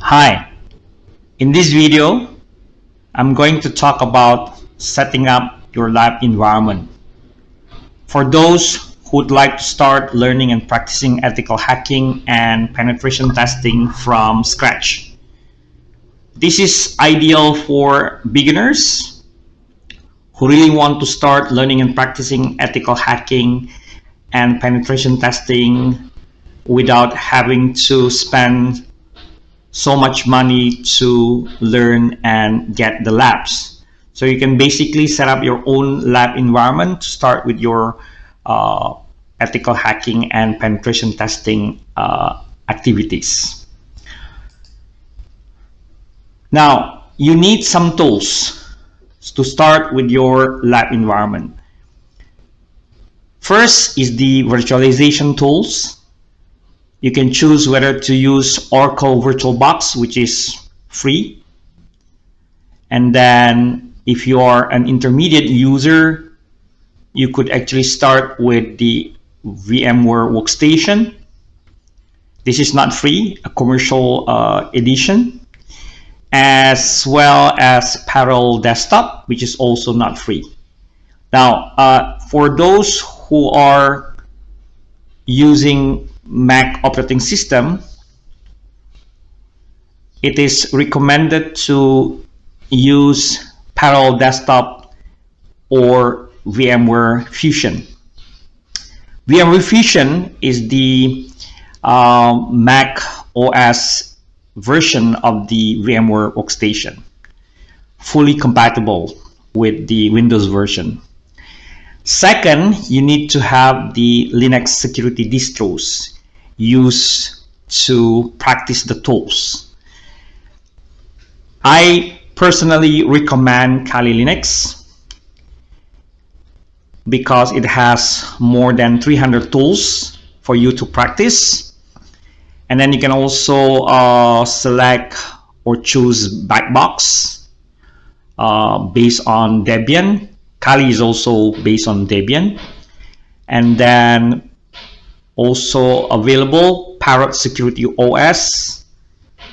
Hi, in this video, I'm going to talk about setting up your lab environment. For those who would like to start learning and practicing ethical hacking and penetration testing from scratch. This is ideal for beginners who really want to start learning and practicing ethical hacking and penetration testing without having to spend so much money to learn and get the labs. So you can basically set up your own lab environment to start with your ethical hacking and penetration testing activities. Now, you need some tools to start with your lab environment. First is the virtualization tools. You can choose whether to use Oracle VirtualBox, which is free. And then if you are an intermediate user, you could actually start with the VMware Workstation. This is not free, a commercial edition, as well as Parallel Desktop, which is also not free. Now, for those who are using Mac operating system, it is recommended to use Parallel Desktop or VMware Fusion. VMware Fusion is the Mac OS version of the VMware Workstation, fully compatible with the Windows version. Second, you need to have the Linux security distros used to practice the tools. I personally recommend Kali Linux because it has more than 300 tools for you to practice. And then you can also select or choose Blackbox based on Debian. Kali is also based on Debian. And then also available Parrot Security OS,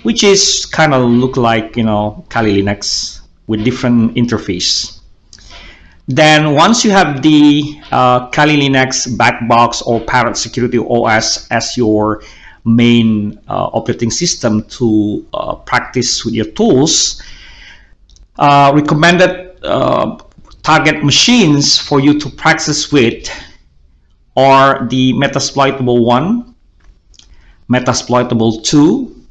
which is kind of look like, Kali Linux with different interface. Then once you have the Kali Linux, Blackbox, or Parrot Security OS as your main operating system to practice with your tools, recommended target machines for you to practice with are the Metasploitable 1, Metasploitable 2,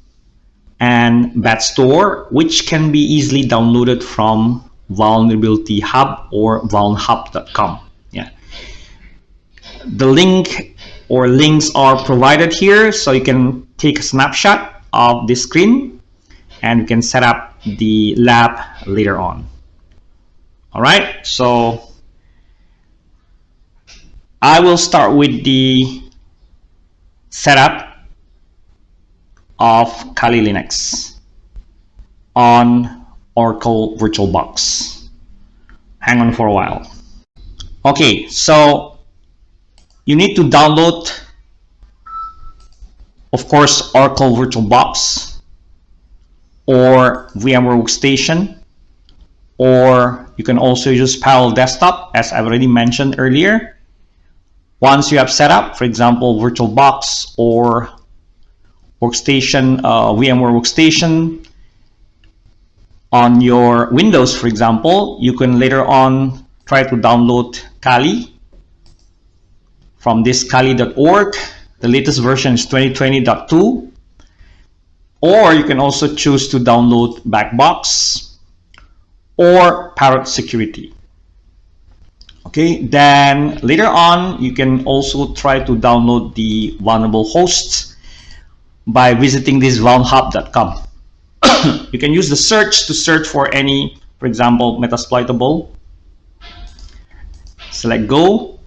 and BadStore, which can be easily downloaded from Vulnerability Hub or vulnhub.com. Yeah. The link or links are provided here, so you can take a snapshot of the screen and you can set up the lab later on. All right, so I will start with the setup of Kali Linux on Oracle VirtualBox. Hang on for a while. Okay, so you need to download, of course, Oracle VirtualBox or VMware Workstation, or you can also use Parallel Desktop, as I've already mentioned earlier. Once you have set up, for example, VirtualBox or Workstation, VMware Workstation on your Windows, for example, you can later on try to download Kali from this kali.org. The latest version is 2020.2. Or you can also choose to download Blackbox or Parrot Security. Okay, then later on, you can also try to download the vulnerable hosts by visiting this vulnhub.com. You can use the search to search for any, for example, Metasploitable. Select Go,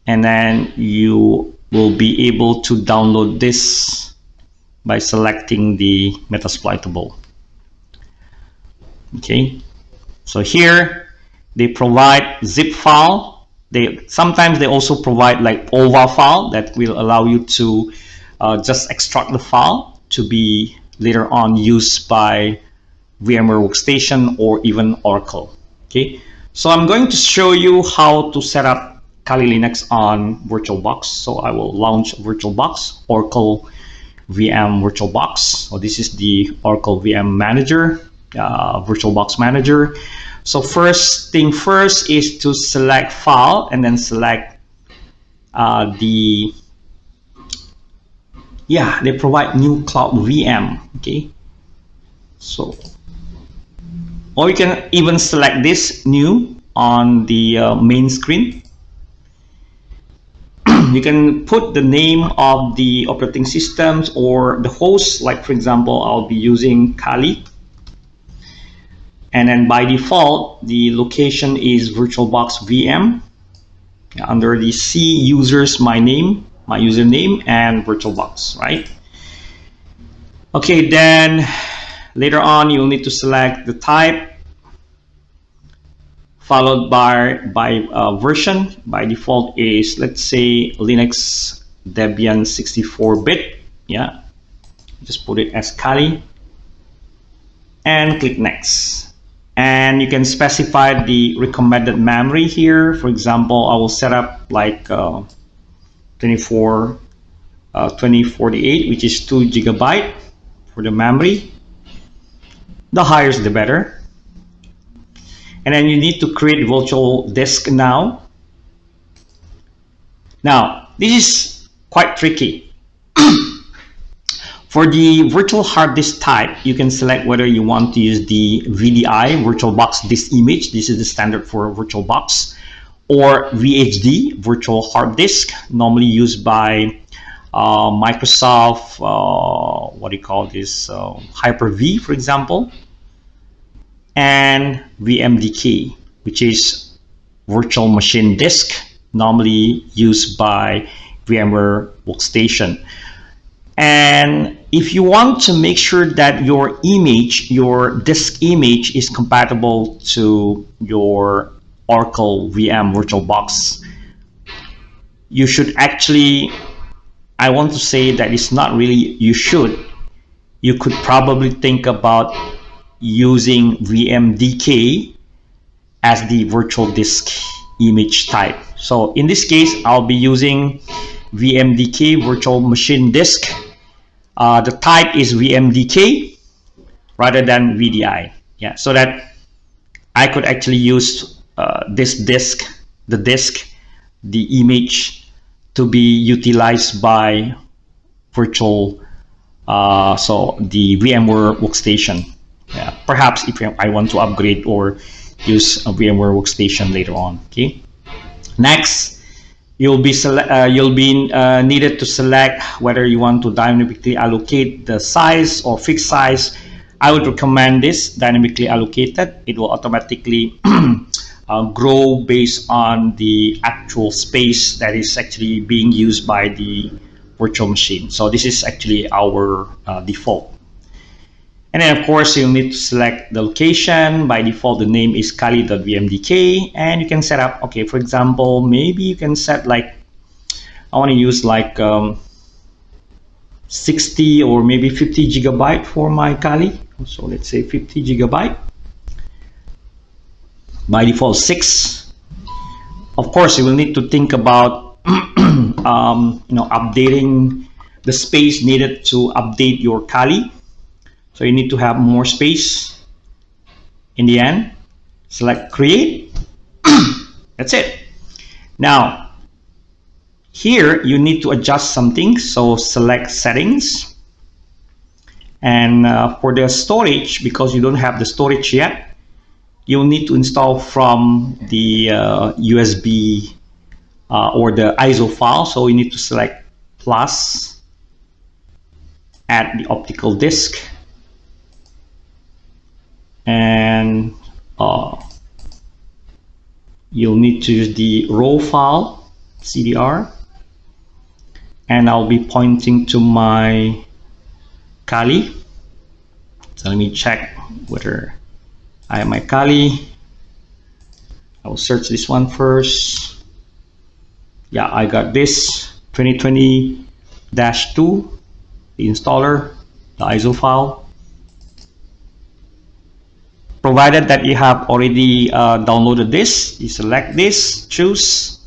and then you will be able to download this by selecting the Metasploitable. Okay, so here they provide zip file. Sometimes they also provide like OVA file that will allow you to just extract the file to be later on used by VMware Workstation or even Oracle. Okay, so I'm going to show you how to set up Kali Linux on VirtualBox. So I will launch VirtualBox, Oracle VM VirtualBox. So this is the Oracle VM Manager, VirtualBox Manager. So first thing first is to select File and then select they provide new cloud VM. Okay, so or you can even select this new on the main screen. You can put the name of the operating systems or the host, like for example I'll be using Kali, and then by default the location is VirtualBox VM. Under the C users, my username, and VirtualBox, right? Okay, then later on you'll need to select the type followed by version. By default is, let's say, Linux Debian 64-bit. Yeah, just put it as Kali and click next. And you can specify the recommended memory here. For example, I will set up like 2048, which is 2 GB for the memory. The higher the better. And then you need to create virtual disk now. Now, this is quite tricky. For the virtual hard disk type, you can select whether you want to use the VDI, VirtualBox Disk Image. This is the standard for VirtualBox, or VHD, Virtual Hard Disk, normally used by Microsoft, what do you call this, Hyper-V, for example, and VMDK, which is Virtual Machine Disk, normally used by VMware Workstation. And if you want to make sure that your image, your disk image, is compatible to your Oracle VM VirtualBox, you should actually, I want to say that it's not really you should, you could probably think about using VMDK as the virtual disk image type. So in this case, I'll be using VMDK, Virtual Machine Disk. The type is VMDK rather than VDI. Yeah, so that I could actually use this disk, the image, to be utilized by virtual, so the VMware Workstation. Yeah, perhaps if I want to upgrade or use a VMware Workstation later on. Okay. Next, you'll be needed to select whether you want to dynamically allocate the size or fixed size. I would recommend this dynamically allocated. It will automatically grow based on the actual space that is actually being used by the virtual machine. So this is actually our default. And then of course you'll need to select the location. By default the name is kali.vmdk, and you can set up, okay, for example, maybe you can set like, I want to use like 60 or maybe 50 GB for my Kali. So let's say 50 GB. By default 6. Of course you will need to think about updating the space needed to update your Kali. So you need to have more space. In the end, select create. That's it. Now, here you need to adjust something. So select settings. And for the storage, because you don't have the storage yet, you'll need to install from the USB or the ISO file. So you need to select plus, add the optical disk, and you'll need to use the raw file CDR, and I'll be pointing to my Kali. So let me check whether I have my Kali. I will search this one first. Yeah, I got this 2020-2, the installer, the ISO file. Provided that you have already downloaded this, you select this, choose,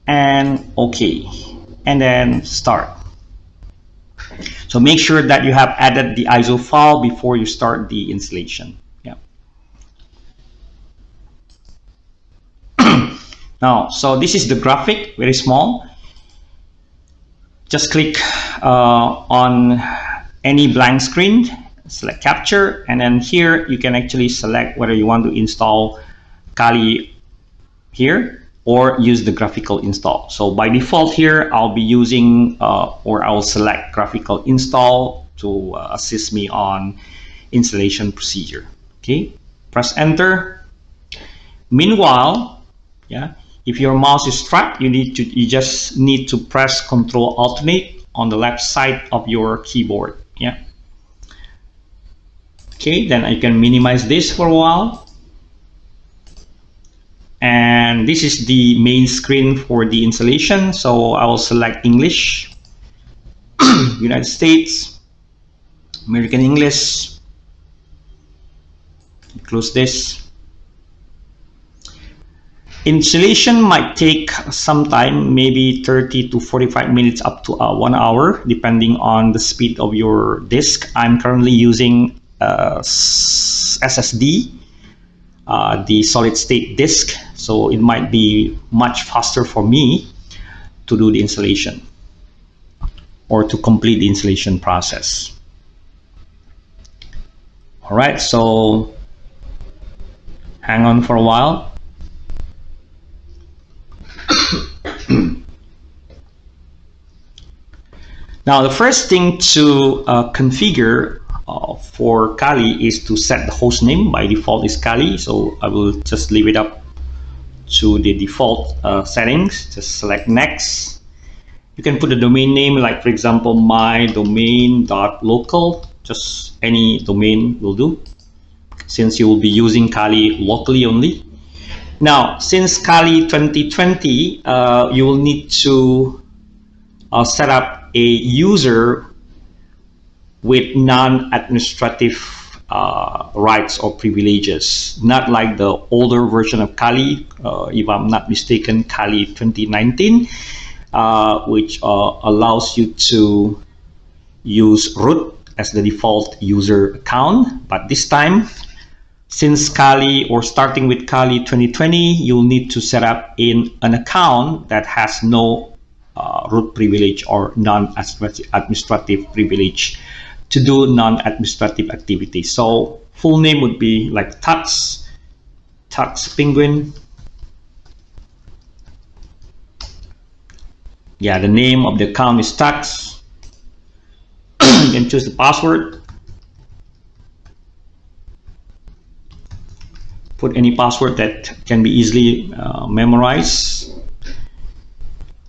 and OK, and then start. So make sure that you have added the ISO file before you start the installation. Yeah. Now, so this is the graphic, very small. Just click on any blank screen, select capture, and then here you can actually select whether you want to install Kali here or use the graphical install. So by default here, I'll be using or I'll select graphical install to assist me on installation procedure. Okay, press enter. Meanwhile, yeah, if your mouse is trapped, you just need to press Control Alternate on the left side of your keyboard. Yeah. Okay, then I can minimize this for a while. And this is the main screen for the installation. So I will select English, United States, American English. Close this. Installation might take some time, maybe 30 to 45 minutes up to 1 hour, depending on the speed of your disk. I'm currently using SSD, the solid state disk, so it might be much faster for me to do the installation or to complete the installation process. All right, so hang on for a while. Now, the first thing to configure for Kali is to set the host name. By default is Kali, so I will just leave it up to the default settings. Just select next. You can put a domain name, like for example mydomain.local. Just any domain will do, since you will be using Kali locally only. Now, since Kali 2020, you will need to set up a user with non-administrative rights or privileges, not like the older version of Kali, if I'm not mistaken, Kali 2019, which allows you to use root as the default user account. But this time, since Kali, or starting with Kali 2020, you'll need to set up in an account that has no root privilege or non-administrative privilege to do non-administrative activities. So full name would be like Tux Penguin. Yeah, the name of the account is Tux. You can choose the password. Put any password that can be easily memorized.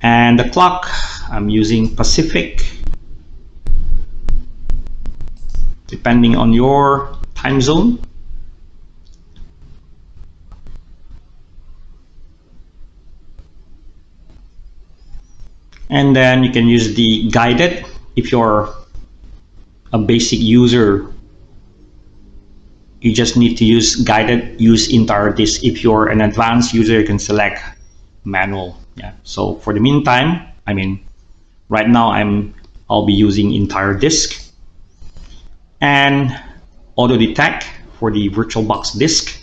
And the clock, I'm using Pacific, depending on your time zone. And then you can use the guided. If you're a basic user, you just need to use guided, use entire disk. If you're an advanced user, you can select manual. Yeah. So for the meantime, I mean, right now I'll be using entire disk. And auto detect for the VirtualBox disk.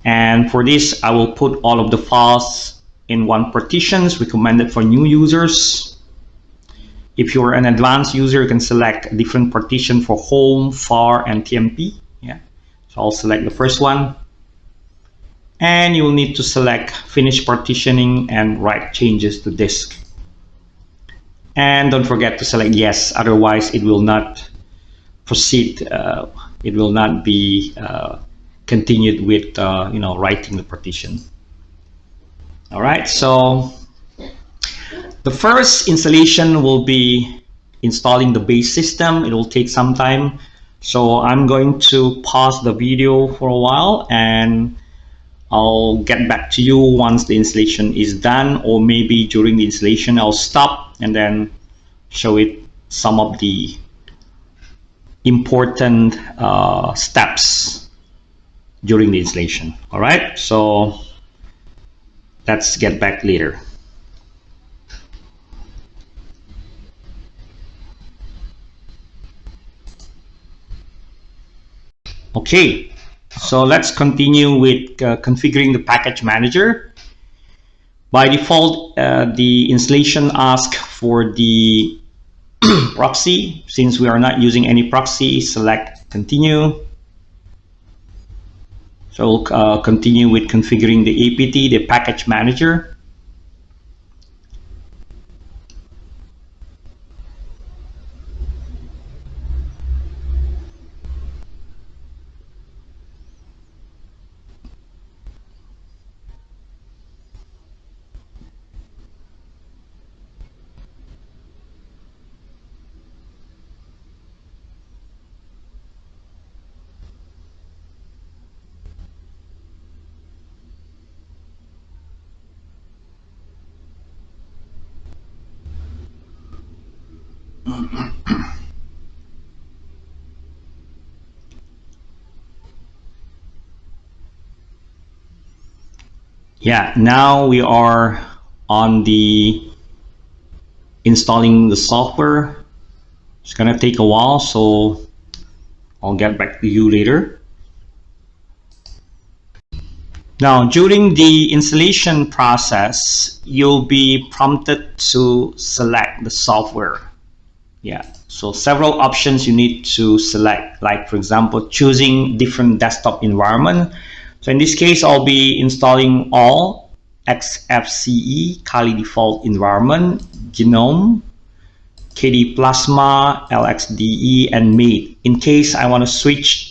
And for this, I will put all of the files in one partitions, recommended for new users. If you're an advanced user, you can select a different partition for home, far, and TMP. Yeah. So I'll select the first one. And you will need to select finish partitioning and write changes to disk. And don't forget to select yes, otherwise it will not proceed. It will not be continued with writing the partition. All right, so the first installation will be installing the base system. It will take some time, so I'm going to pause the video for a while and I'll get back to you once the installation is done, or maybe during the installation I'll stop and then show it some of the important steps during the installation. All right, so let's get back later. Okay, so let's continue with configuring the package manager. By default, the installation asks for the proxy. Since we are not using any proxy, select continue. So we'll continue with configuring the APT, the package manager. Yeah, now we are on the installing the software. It's gonna take a while, so I'll get back to you later. Now, during the installation process, you'll be prompted to select the software. Yeah, so several options you need to select, like for example, choosing different desktop environment. So in this case, I'll be installing all XFCE, Kali default environment, GNOME, KD Plasma, LXDE, and Mate. In case I want to switch,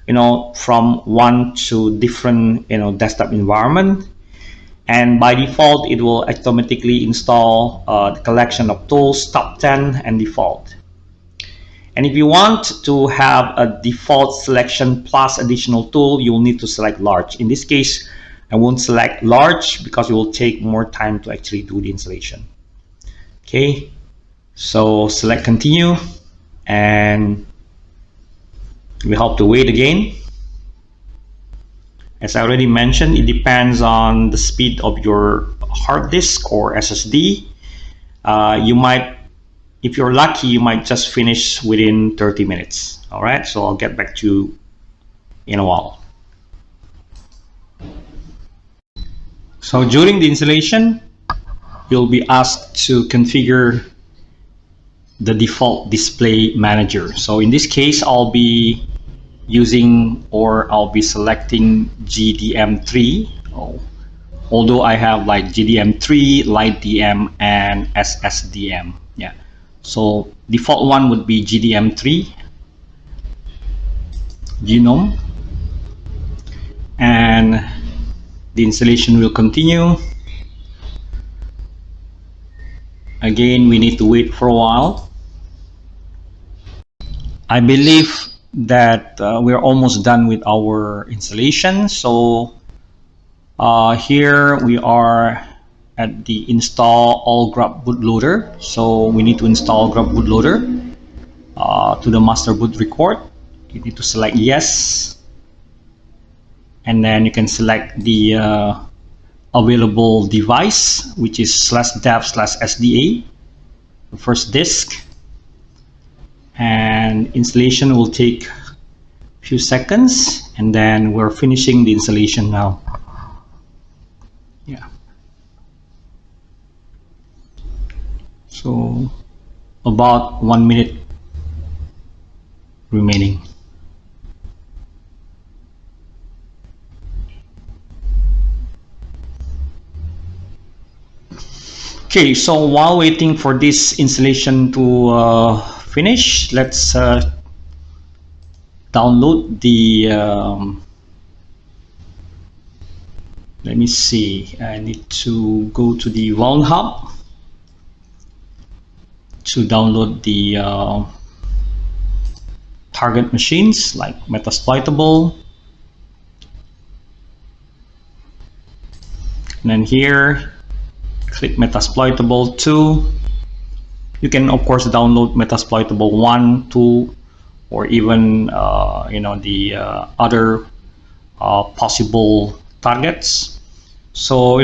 from one to different, desktop environment. And by default, it will automatically install the collection of tools, top 10 and default. And if you want to have a default selection plus additional tool, you'll need to select large. In this case, I won't select large because it will take more time to actually do the installation. Okay, so select continue, and we have to wait again. As I already mentioned, it depends on the speed of your hard disk or SSD. If you're lucky, you might just finish within 30 minutes. All right, so I'll get back to you in a while. So during the installation, you'll be asked to configure the default display manager. So in this case, I'll be selecting GDM3. Although I have like GDM3, LightDM, and SSDM. Yeah. So default one would be GDM3, GNOME, and the installation will continue. Again, we need to wait for a while. I believe that we're almost done with our installation. So here we are at the install all grub bootloader. So we need to install grub bootloader to the master boot record. You need to select yes, and then you can select the available device, which is /dev/SDA, the first disk, and installation will take a few seconds, and then we're finishing the installation now. Yeah. So about 1 minute remaining. Okay, so while waiting for this installation to finish, let's download the let me see, I need to go to the Vuln Hub to download the target machines like Metasploitable. And then here, click Metasploitable 2. You can of course download Metasploitable 1, 2, or even the other possible targets. So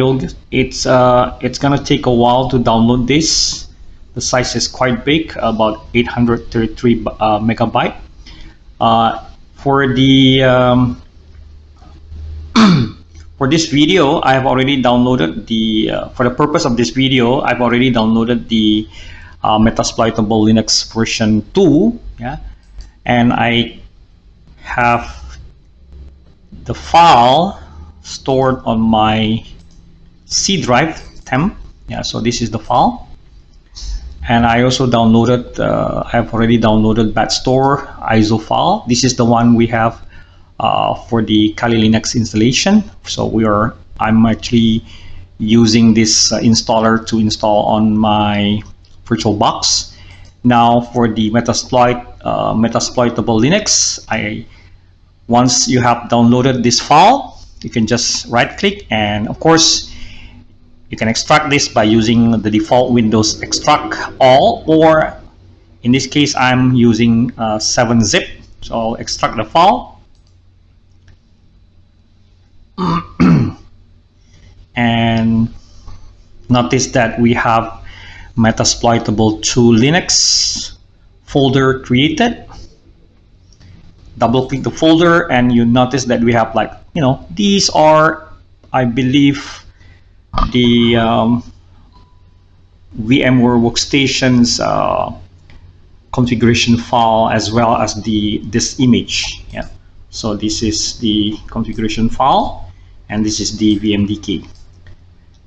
it's gonna take a while to download this. The size is quite big, about 833 megabyte. For the for this video, I have already downloaded for the purpose of this video, I've already downloaded the Metasploitable Linux version 2, yeah, and I have the file stored on my C drive temp. Yeah, so this is the file, and I also downloaded. I've already downloaded batstore ISO file. This is the one we have for the Kali Linux installation. So I'm actually using this installer to install on my VirtualBox. Now for the Metasploitable Linux, once you have downloaded this file, you can just right click, and of course you can extract this by using the default Windows extract all, or in this case I'm using 7-zip. So I'll extract the file and notice that we have Metasploitable 2 Linux folder created. Double click the folder and you notice that we have, like, these are, I believe, the VMware Workstation's configuration file, as well as this image. Yeah, so this is the configuration file and this is the VMDK.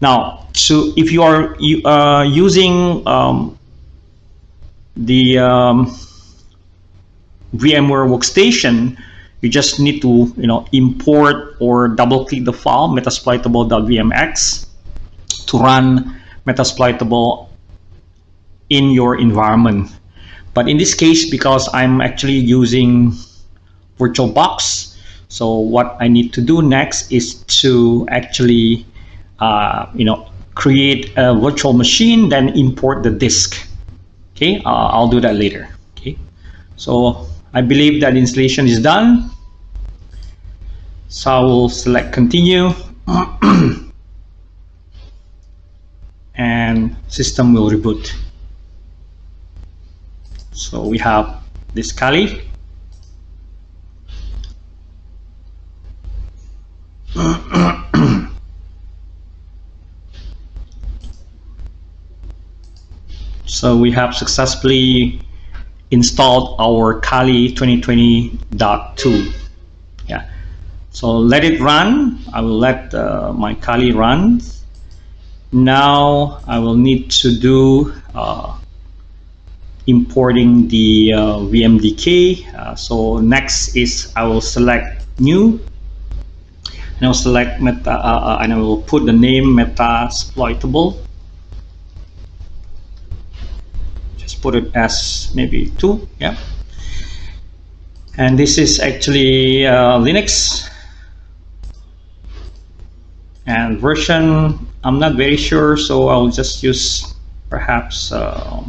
Now, so if you are using the VMware Workstation, you just need to import or double click the file metasploitable.vmx to run Metasploitable in your environment. But in this case, because I'm actually using VirtualBox, so what I need to do next is to actually create a virtual machine, then import the disk. Okay, I'll do that later. Okay, so I believe that installation is done. So I will select continue and system will reboot. So we have this Kali. So we have successfully installed our Kali 2020.2. Yeah. So let it run. I will let my Kali run. Now I will need to do importing the VMDK. So next is I will select new, and I'll select and I will put the name Metasploitable. Just put it as maybe 2. Yeah. And this is actually Linux, and version I'm not very sure, so I'll just use perhaps other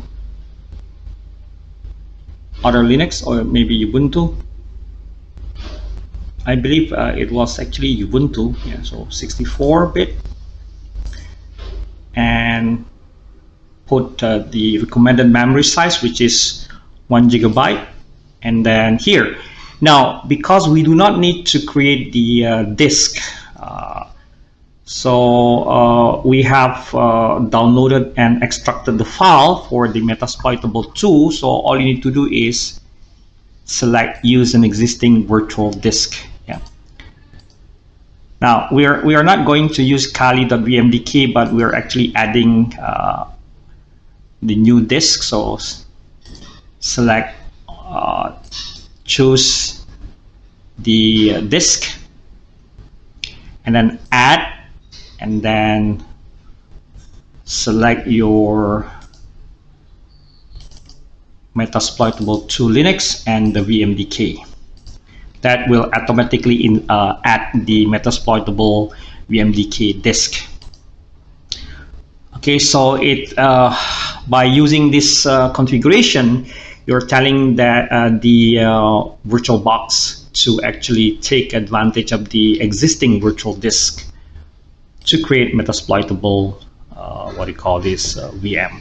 Linux, or maybe Ubuntu. I believe it was actually Ubuntu. Yeah, so 64-bit, and put the recommended memory size, which is 1 GB. And then here, now because we do not need to create the disk, so we have downloaded and extracted the file for the Metasploitable 2. So all you need to do is select use an existing virtual disk. Yeah. Now we are not going to use Kali.vmdk, but we are actually adding the new disk. So select choose the disk and then add, and then select your Metasploitable 2 Linux and the VMDK. That will automatically add the Metasploitable VMDK disk. Okay, so by using this configuration, you're telling that the VirtualBox to actually take advantage of the existing virtual disk to create metasploitable, what do you call this, VM.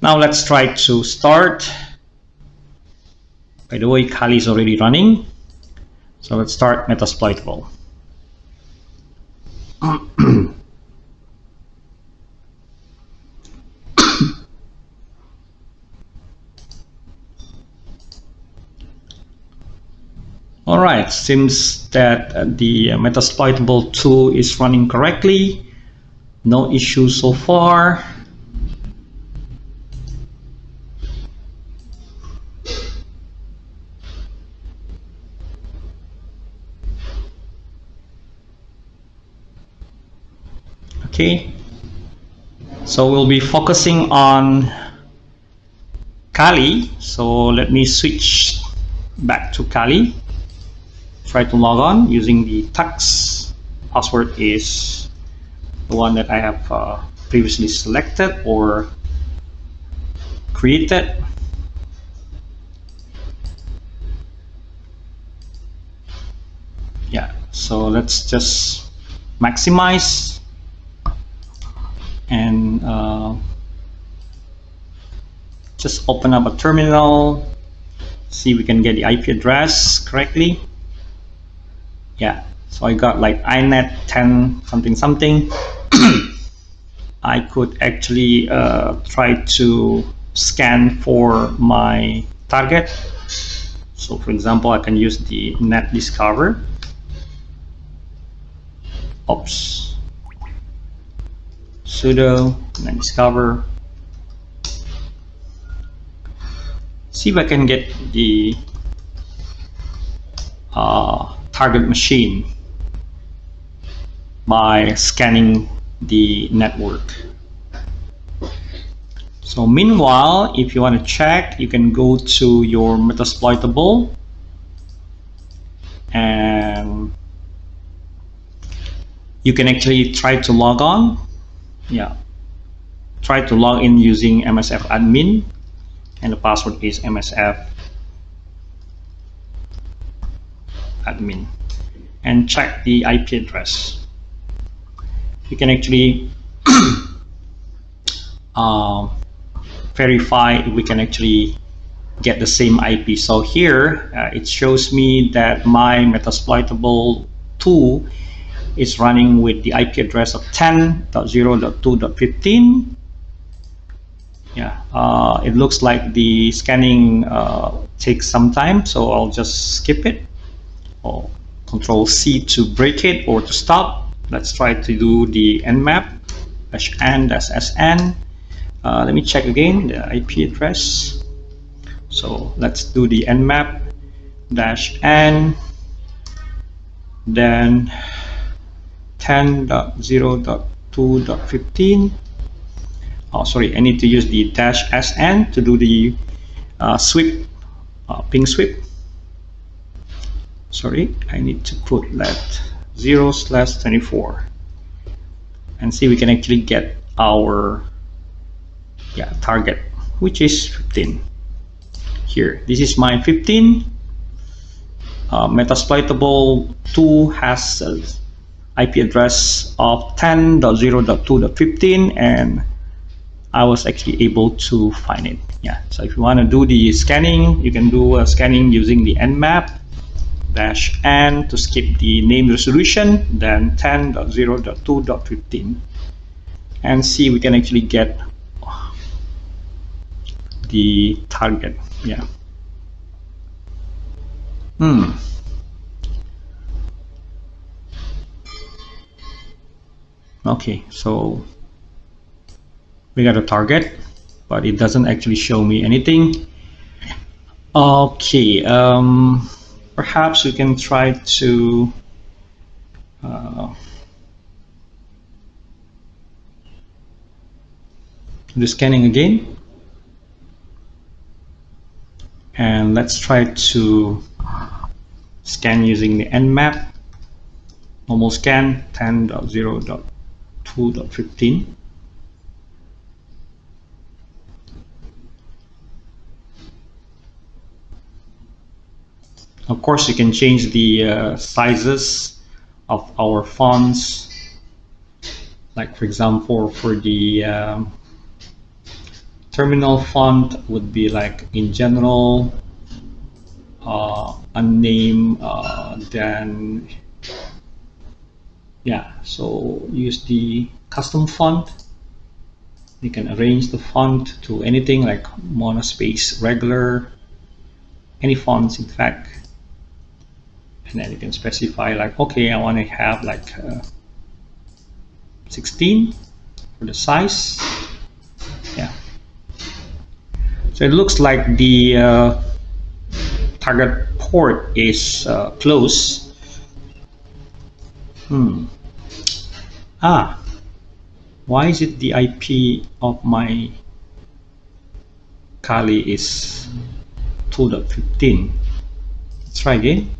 Now let's try to start. By the way, Kali is already running. So let's start Metasploitable. All right, seems that the Metasploitable tool is running correctly. No issues so far. Okay, so we'll be focusing on Kali. So let me switch back to Kali. Try to log on using the tux. Password is the one that I have previously selected or created. Yeah, so let's just maximize and just open up a terminal, see if we can get the IP address correctly. Yeah, so I got like inet 10 something something. I could actually try to scan for my target. So for example, I can use the net discover. Oops. Sudo net discover. See if I can get the target machine by scanning the network. So meanwhile, if you want to check, you can go to your Metasploitable and you can actually try to log on. Yeah, try to log in using MSF admin, and the password is MSF admin, and check the IP address. You can actually verify if we can actually get the same IP. So here it shows me that my Metasploitable tool is running with the IP address of 10.0.2.15. Yeah, it looks like the scanning takes some time, so I'll just skip it, or Control C to break it or to stop. Let's try to do the nmap -n-sn. Let me check again the IP address. So let's do the nmap -n, then 10.0.2.15. Oh, sorry, I need to use the -sn to do the sweep, ping sweep. Sorry, I need to put that 0/24 and see if we can actually get our target, which is 15. Here, this is my 15. Metasploitable 2 has an IP address of 10.0.2.15, and I was actually able to find it. Yeah, so if you want to do the scanning, you can do scanning using the nmap -n to skip the name resolution, then 10.0.2.15, and see if we can actually get the target. Yeah. Okay, so we got a target, but it doesn't actually show me anything. Okay, perhaps we can try to do scanning again, and let's try to scan using the nmap normal scan 10.0.2.15. Of course, you can change the sizes of our fonts. Like for example, for the terminal font would be like in general, a name, then yeah, so use the custom font. You can arrange the font to anything like monospace, regular, any fonts in fact. And then you can specify like, okay, I want to have like 16 for the size. Yeah. So it looks like the target port is closed. Why is it the IP of my Kali is 2.15? Let's try again.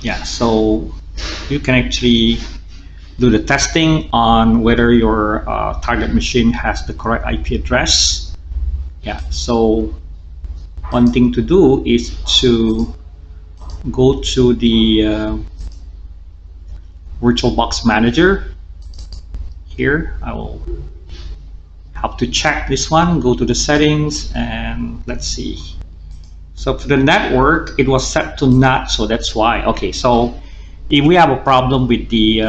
Yeah, so you can actually do the testing on whether your target machine has the correct IP address. Yeah, so one thing to do is to go to the VirtualBox manager. Here I will have to check this one, go to the settings, and let's see. So for the network, it was set to NAT, so that's why. Okay, so if we have a problem with the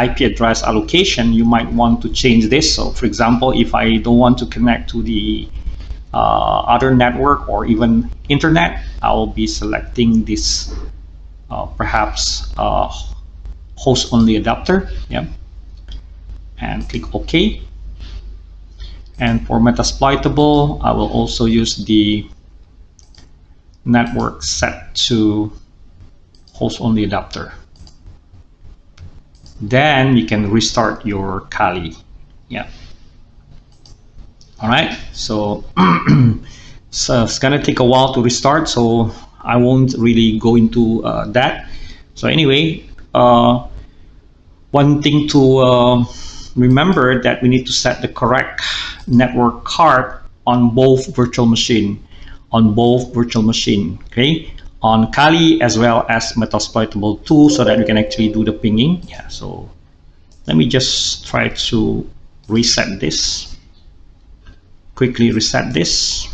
IP address allocation, you might want to change this. So for example, if I don't want to connect to the other network or even internet, I will be selecting this perhaps host only adapter. Yeah, and click OK. And for Metasploitable, I will also use the network set to host only adapter. Then you can restart your Kali. Yeah. All right. So, so it's gonna take a while to restart, so I won't really go into that. So anyway, one thing to remember that we need to set the correct network card on both virtual machine. Okay, on Kali as well as Metasploitable 2, so that we can actually do the pinging. Yeah, so let me just try to reset this. Quickly reset this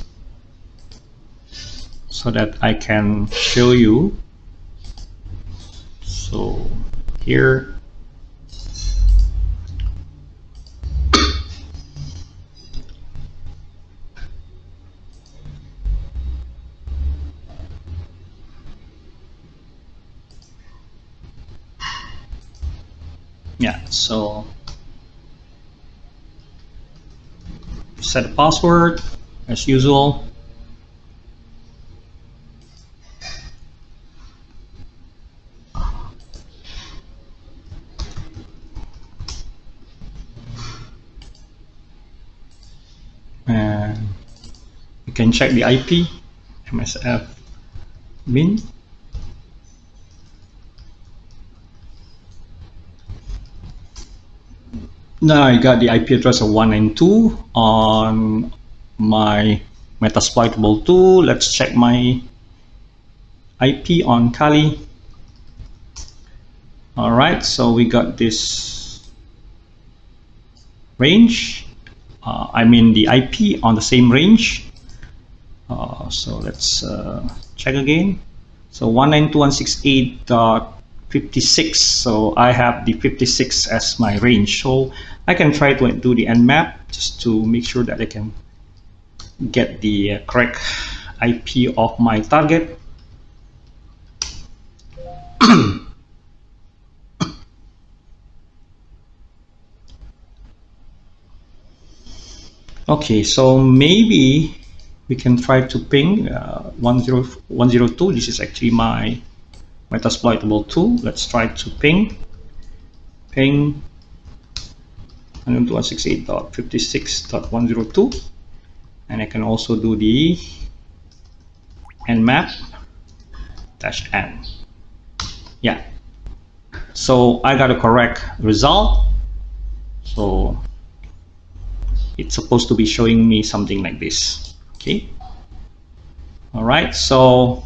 so that I can show you. So here, yeah, so set a password as usual. And you can check the IP, MSF min. Now I got the IP address of 192 on my Metasploitable 2. Let's check my IP on Kali. All right, so we got this range. I mean the IP on the same range. So let's check again. So 192.168.56. So I have the 56 as my range. So I can try to do the nmap just to make sure that I can get the correct IP of my target. Okay, so maybe we can try to ping 10102. This is actually my Metasploitable 2. Let's try to ping 192.168.56.102, and I can also do the nmap -n. Yeah, so I got a correct result. So it's supposed to be showing me something like this. Okay. All right. So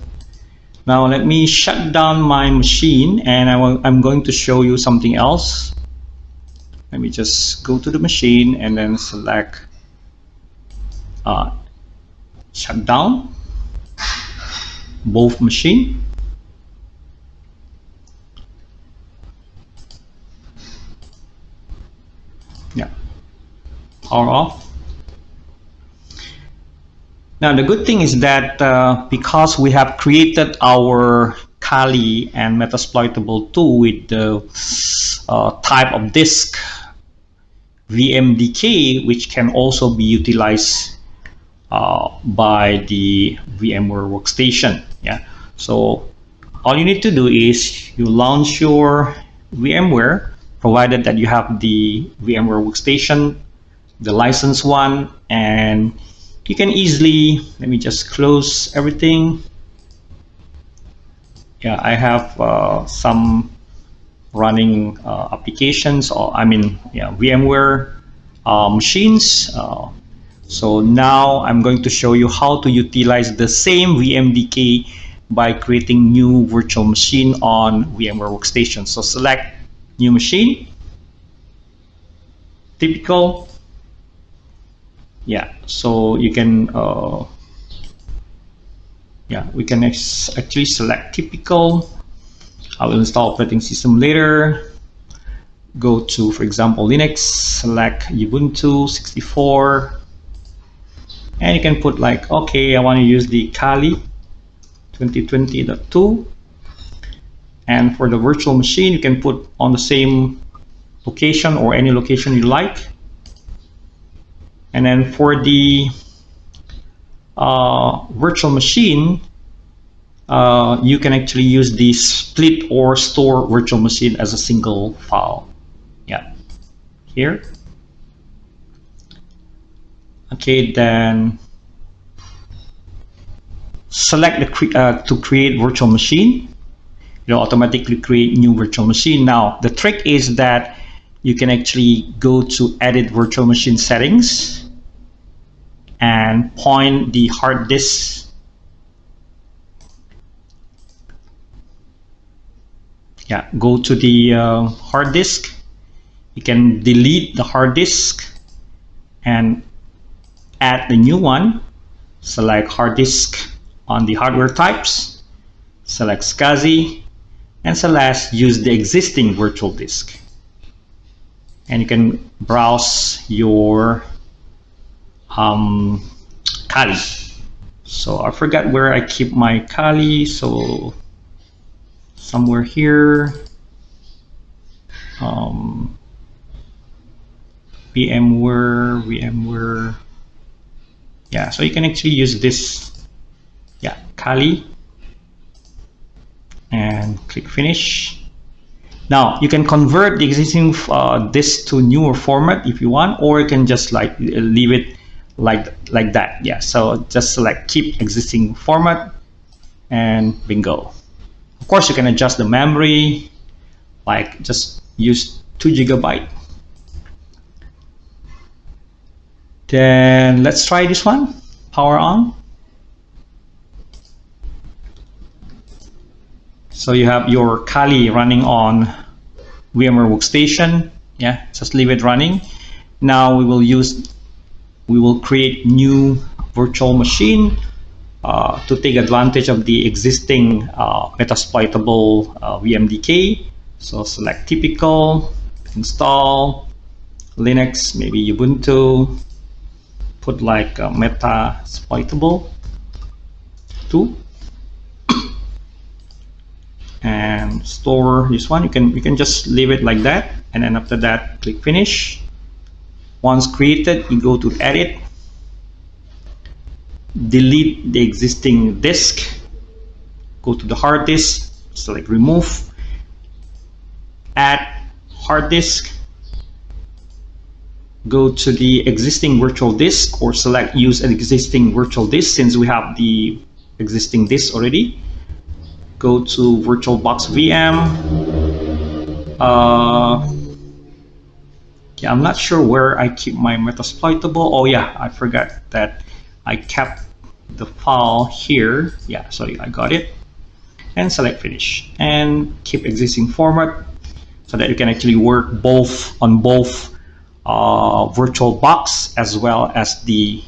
now let me shut down my machine, and I'm going to show you something else. Let me just go to the machine and then select shut down both machine. Yeah, power off. Now the good thing is that because we have created our Kali and Metasploitable tool with the type of disk VMDK, which can also be utilized by the VMware workstation. Yeah. So all you need to do is you launch your VMware, provided that you have the VMware workstation, the licensed one, and you can easily, let me just close everything. Yeah, I have some running applications, or VMware machines. So now I'm going to show you how to utilize the same VMDK by creating new virtual machine on VMware workstation. So select new machine, typical. Yeah, so you can we can actually select typical. I will install operating system later. Go to, for example, Linux, select Ubuntu 64, and you can put like, okay, I want to use the Kali 2020.2, and for the virtual machine you can put on the same location or any location you like. And then for the virtual machine, you can actually use the split or store virtual machine as a single file. Yeah, here. Okay, then select the to create virtual machine. It'll automatically create new virtual machine. Now the trick is that you can actually go to edit virtual machine settings and point the hard disk. Yeah, go to the hard disk. You can delete the hard disk and add the new one. Select hard disk on the hardware types, select SCSI, and select use the existing virtual disk. And you can browse your Kali. So I forgot where I keep my Kali, so somewhere here. VMware. Yeah, so you can actually use this, yeah, Kali, and click finish. Now you can convert the existing disk to newer format if you want, or you can just like leave it like that. Yeah, so just select keep existing format and bingo. Of course you can adjust the memory, like just use 2 GB. Then let's try this one, power on. So you have your Kali running on VMware workstation. Yeah, just leave it running. Now we will create new virtual machine to take advantage of the existing Metasploitable VMDK. So select typical, install Linux, maybe Ubuntu, put like Metasploitable 2. And store this one. You can just leave it like that, and then after that click finish. Once created, you go to edit, delete the existing disk, go to the hard disk, select remove, add hard disk, go to the existing virtual disk, or select use an existing virtual disk since we have the existing disk already. Go to VirtualBox VM. Yeah, I'm not sure where I keep my Metasploitable. Oh yeah, I forgot that I kept the file here. Yeah, sorry, I got it. And select finish and keep existing format so that you can actually work on both VirtualBox as well as the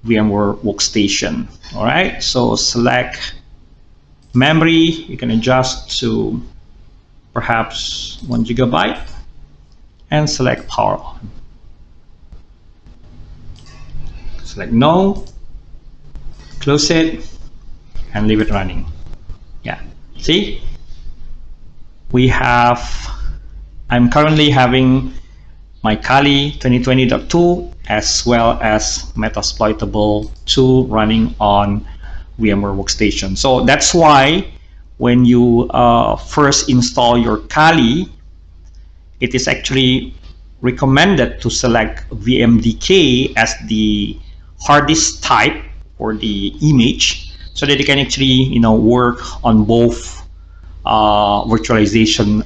VMware workstation. All right, so select memory. You can adjust to perhaps 1 GB and select power on. Select no, close it, and leave it running. Yeah, see, I'm currently having my Kali 2020.2 as well as Metasploitable 2 running on VMware Workstation. So that's why when you first install your Kali, it is actually recommended to select VMDK as the hard disk type or the image, so that you can actually work on both virtualization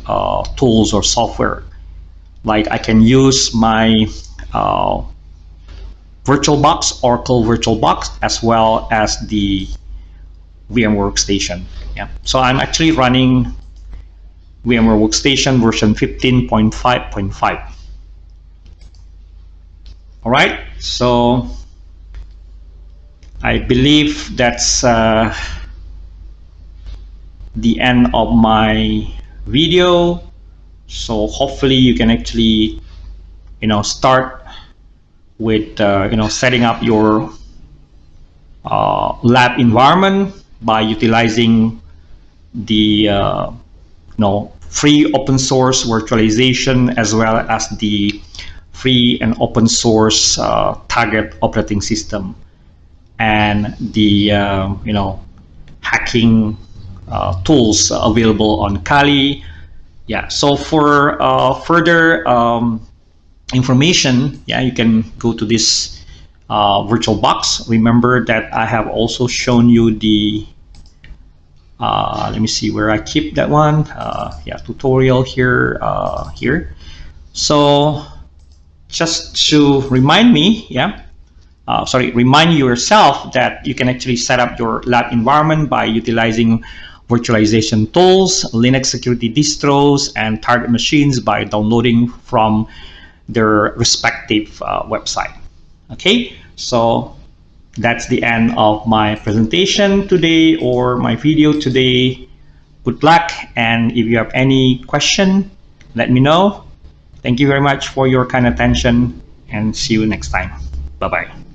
tools or software. Like I can use my VirtualBox, Oracle VirtualBox, as well as the VMware Workstation. Yeah, so I'm actually running VMware Workstation version 15.5.5. All right, so I believe that's the end of my video. So hopefully you can actually start with setting up your lab environment by utilizing the free open source virtualization as well as the free and open source target operating system and the hacking tools available on Kali. Yeah, so for further information, yeah, you can go to this VirtualBox. Remember that I have also shown you the let me see where I keep that one. Yeah, tutorial here. So just to remind me, yeah, remind yourself that you can actually set up your lab environment by utilizing virtualization tools, Linux security distros, and target machines by downloading from their respective website. Okay, so that's the end of my presentation today or my video today. Good luck, and if you have any question, let me know. Thank you very much for your kind attention, and see you next time. Bye-bye.